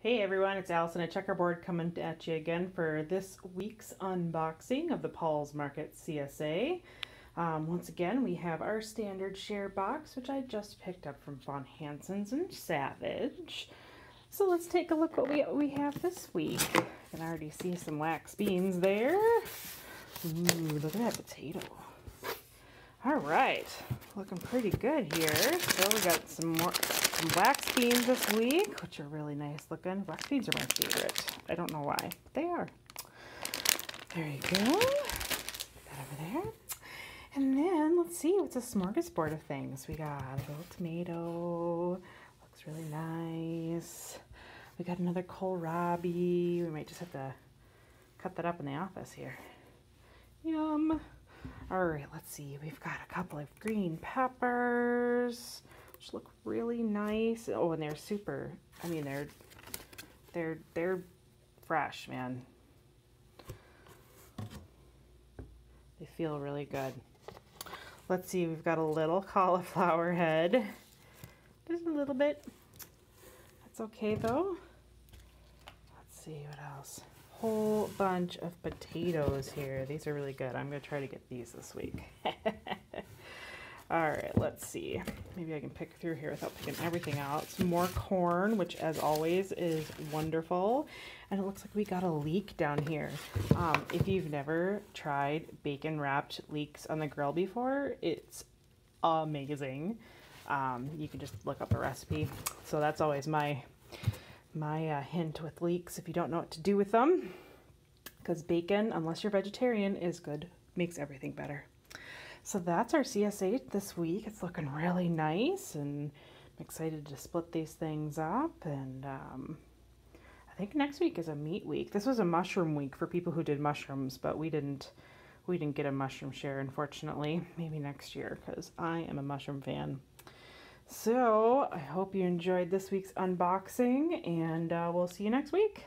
Hey everyone, it's Allison at Checkerboard coming at you again for this week's unboxing of the Pahl's Market CSA. Once again, we have our standard share box, which I just picked up from Von Hansen's and Savage. So let's take a look what we have this week. I can already see some wax beans there. Ooh, look at that potato. All right, looking pretty good here. So we got some wax beans this week, which are really nice looking. Wax beans are my favorite. I don't know why, but they are. There you go. Put that over there. And then let's see what's a smorgasbord of things. We got a little tomato. Looks really nice. We got another kohlrabi. We might just have to cut that up in the office here. Yum. All right, let's see. We've got a couple of green peppers, which look really nice. Oh, and they're super. I mean, they're fresh, man. They feel really good. Let's see. We've got a little cauliflower head. Just a little bit. That's okay though. Let's see what else. Whole bunch of potatoes here. These are really good. I'm going to try to get these this week. All right, let's see. Maybe I can pick through here without picking everything out. Some more corn, which as always is wonderful. And it looks like we got a leek down here. If you've never tried bacon wrapped leeks on the grill before, it's amazing. You can just look up a recipe. So that's always my hint with leeks if you don't know what to do with them, because bacon, unless you're vegetarian, is good, makes everything better. So that's our CSA this week. It's looking really nice, and I'm excited to split these things up. And I think next week is a meat week. This was a mushroom week for people who did mushrooms, but we didn't get a mushroom share, unfortunately. Maybe next year, because I am a mushroom fan. So I hope you enjoyed this week's unboxing, and we'll see you next week.